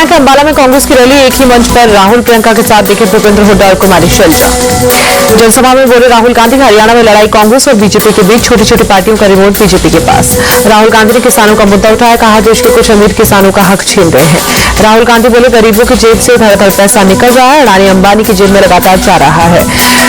हरियाणा के अंबाला में कांग्रेस की रैली, एक ही मंच पर राहुल प्रियंका के साथ दिखे भूपेंद्र हुड्डा और कुमारी शैलजा। जनसभा में बोले राहुल गांधी, हरियाणा में लड़ाई कांग्रेस और बीजेपी के बीच, छोटी छोटी पार्टियों का रिमोट बीजेपी के पास। राहुल गांधी ने किसानों का मुद्दा उठाया, कहा देश के कुछ अमीर किसानों का हक छीन रहे हैं। राहुल गांधी बोले गरीबों की जेब से धड़धड़ पैसा निकल रहा है, अडानी अंबानी की जेब में लगातार जा रहा है।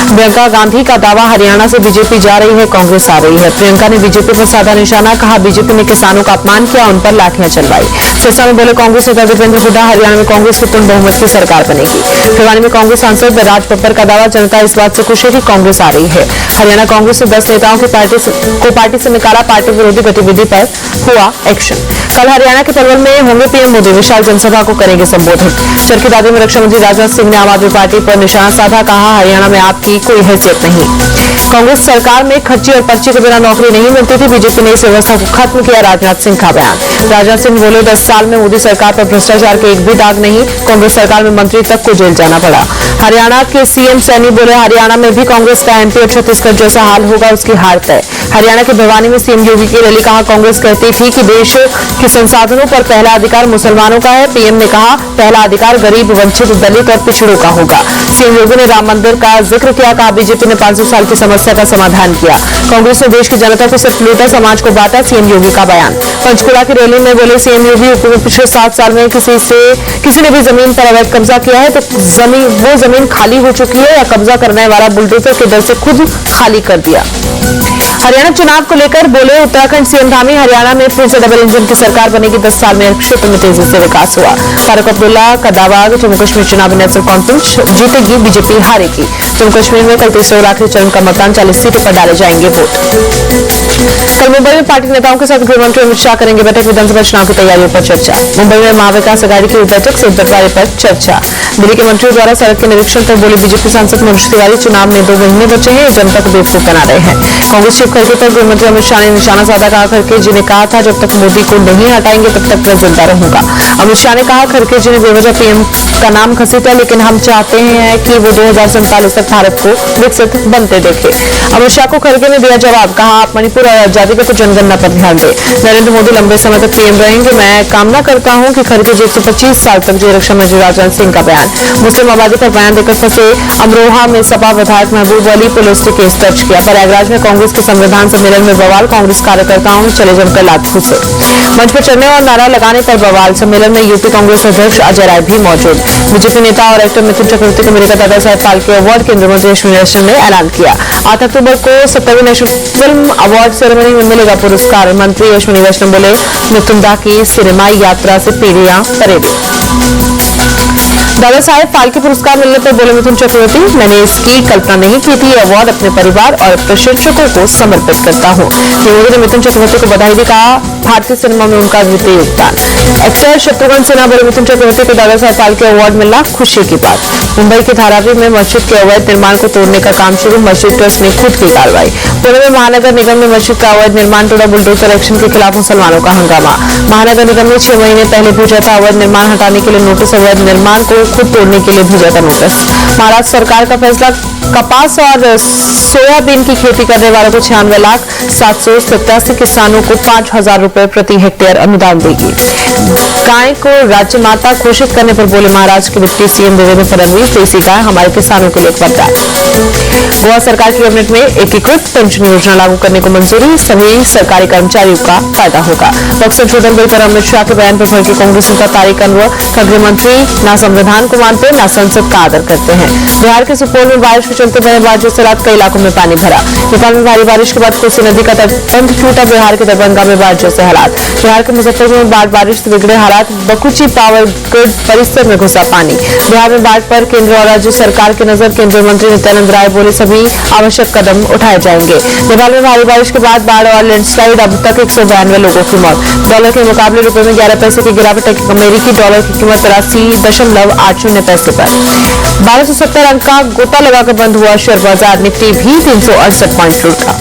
प्रियंका गांधी का दावा, हरियाणा से बीजेपी जा रही है, कांग्रेस आ रही है। प्रियंका ने बीजेपी पर साधा निशाना, कहा बीजेपी ने किसानों का अपमान किया, उन पर लाठियां चलवाई। सिरसा में बोले कांग्रेस नेता भूपेंद्र हुड्डा, हरियाणा में कांग्रेस की पूर्ण बहुमत की सरकार बनेगी। भिवानी में कांग्रेस सांसद राज बब्बर का दावा, जनता इस बात से खुश है कि कांग्रेस आ रही है। हरियाणा कांग्रेस ने 10 नेताओं की पार्टी से निकाला, पार्टी विरोधी गतिविधि पर हुआ एक्शन। कल हरियाणा के पलवल में होंगे पीएम मोदी, विशाल जनसभा को करेंगे संबोधित। चरखी दादरी में रक्षा मंत्री राजनाथ सिंह ने आम आदमी पार्टी पर निशाना साधा, कहा हरियाणा में आपकी कोई हैसियत नहीं। कांग्रेस सरकार में खर्ची और पर्ची के बिना नौकरी नहीं मिलती थी, बीजेपी ने इस व्यवस्था को खत्म किया, राजनाथ सिंह का बयान। राजनाथ सिंह बोले 10 साल में मोदी सरकार पर भ्रष्टाचार के एक भी दाग नहीं, कांग्रेस सरकार में मंत्री तक को जेल जाना पड़ा। हरियाणा के सीएम सैनी बोले हरियाणा में भी कांग्रेस का एमपी और छत्तीसगढ़ जैसा हाल होगा, उसकी हार तय। हरियाणा के भिवानी में सीएम योगी की रैली, कहा कांग्रेस कहती थी कि देश के संसाधनों पर पहला अधिकार मुसलमानों का है, पीएम ने कहा पहला अधिकार गरीब, वंचित, दलित और पिछड़ों का होगा। सीएम योगी ने राम मंदिर का जिक्र किया, कहा बीजेपी ने 500 साल की समस्या का समाधान किया, कांग्रेस ने देश की जनता को सिर्फ लूटा, समाज को बांटा, सीएम योगी का बयान। पंचकुला की रैली में बोले सीएम योगी, पिछले 7 साल में किसी ने भी जमीन पर अवैध कब्जा किया है तो वो जमीन खाली हो चुकी है या कब्जा करने वाला बुलडोजर के दर से खुद खाली कर दिया। हरियाणा चुनाव को लेकर बोले उत्तराखंड सीएम धामी, हरियाणा में फिर से डबल इंजन की सरकार बनेगी, 10 साल में क्षेत्र में तेजी से विकास हुआ। फारूक अब्दुल्ला का दावा, जम्मू कश्मीर चुनाव नेशनल कॉन्फ्रेंस जीतेगी, बीजेपी हारेगी। जम्मू कश्मीर में कल तीसरे और आखिरी चरण का मतदान, 40 सीटों पर डाले जाएंगे वोट। कल मुंबई में पार्टी नेताओं के साथ गृह मंत्री अमित शाह करेंगे बैठक, विधानसभा चुनाव की तैयारियों पर चर्चा। मुंबई में महाविकास अघाड़ी की बैठक से बंटवारे पर चर्चा। दिल्ली के मंत्रियों द्वारा सड़क के निरीक्षण पर बोले बीजेपी सांसद मनोज तिवारी, चुनाव में 2 महीने बचे हैं, जनता को बेवकूफ बना रहे हैं। कांग्रेस चीफ खड़गे पर गृह मंत्री अमित शाह ने निशाना साधा, कहा खड़गे जी ने कहा था जब तक मोदी को नहीं हटाएंगे तब तक मैं जिंदा रहूंगा। अमित शाह ने कहा खड़गे जी ने बेवजह पीएम का नाम घसीटा, लेकिन हम चाहते हैं कि वो 2047 तक भारत को विकसित बनते देखे। अमित शाह को खड़गे ने दिया जवाब, कहा आप मणिपुर और आजादी को जनगणना पर ध्यान दें। नरेंद्र मोदी लंबे समय तक पीएम रहेंगे, मैं कामना करता हूं कि खड़गे जी 125 साल तक जिए। रक्षा मंत्री राजनाथ सिंह का बयान। मुस्लिम आबादी पर बयान देकर फंसे अमरोहा में सपा विधायक महबूब अली, पुलिस ने केस दर्ज किया। प्रयागराज में कांग्रेस के संविधान सम्मेलन में बवाल, कांग्रेस कार्यकर्ताओं ने चले जमकर लात घूंसे। मंच पर चढ़ने और नारा लगाने पर बवाल, सम्मेलन में यूपी कांग्रेस अध्यक्ष अजय राय भी मौजूद। बीजेपी नेता और एक्टर मिथुन चक्रवर्ती को मिलेगा दादा साहेब फाल्के अवार्ड, केंद्रीय मंत्री अश्विनी वैष्णव ने ऐलान किया। 8 अक्टूबर को 70वीं नेशनल फिल्म अवार्ड सेरेमनी में मिलेगा पुरस्कार, मंत्री अश्विनी वैष्णव बोले मिथुन दा की सिनेमाई यात्रा से पीढ़ियां परेगी। दादा साहेब फाल्के पुरस्कार मिलने पर बोले मिथुन चक्रवर्ती, मैंने इसकी कल्पना नहीं की थी, अवार्ड अपने परिवार और प्रशंसकों को समर्पित करता हूं। मोदी ने मिथुन चक्रवर्ती को बधाई दी, कहा भारतीय सिनेमा में उनका अद्वितीय योगदान। एक्टर शत्रुघ्न सिन्हा बोले मिथुन चक्रवर्ती को दादा साहेब फाल्के अवार्ड मिलना खुशी की बात। मुंबई के धारावी में मस्जिद के अवैध निर्माण को तोड़ने का काम शुरू, मस्जिद ट्रस्ट ने खुद की कार्रवाई। पुणे में महानगर निगम ने मस्जिद का अवैध निर्माण तोड़ा, बुलडोजर एक्शन के खिलाफ मुसलमानों का हंगामा। महानगर निगम ने 6 महीने पहले भेजा था अवैध निर्माण हटाने के लिए नोटिस, अवैध निर्माण को खुद तोड़ने के लिए भेजा था नोटिस। महाराष्ट्र सरकार का फैसला, कपास और सोयाबीन की खेती करने वालों को 96,787 किसानों को 5,000 रुपए प्रति हेक्टेयर अनुदान देगी। गाय को राज्य माता घोषित करने पर बोले महाराष्ट्र के डिप्टी सीएम देवेंद्र फडणवीस, देसी गाय हमारे किसानों के लिए एक वरदान। गोवा सरकार की कैबिनेट में एकीकृत पेंशन योजना लागू करने को मंजूरी, सभी सरकारी कर्मचारियों का फायदा होगा। बक्सर शोधन बिल पर अमित शाह के बयान पर भड़के कांग्रेस नेता तारिक अनवर, गृह मंत्री न संविधान को मानते न संसद का आदर करते हैं। बिहार के सुपौल में बारिश के चलते बने बारिश से रात कई इलाकों में पानी भरा। नेपाल में भारी बारिश के बाद कोसी नदी का तटबंध टूटा, बिहार के दरभंगा में बाढ़ जैसे हालात। बिहार के मुजफ्फरपुर में बारिश से बिगड़े हालात, बकुची पावर ग्रिड परिसर में घुसा पानी। बिहार में बाढ़ पर केंद्र और राज्य सरकार की नजर, केंद्रीय मंत्री नित्यानंद राय बोले सभी आवश्यक कदम उठाए जाएंगे। नेपाल में भारी बारिश के बाद बाढ़ और लैंडस्लाइड, अब तक 192 लोगों की मौत। डॉलर के मुकाबले रुपए में 11 पैसे की गिरावट, अमेरिकी डॉलर की कीमत 83.80 पैसे पर। 1270 अंक का गोता लगाकर बंद हुआ शेयर बाजार, निफ्टी भी 368 पॉइंट लुढ़का।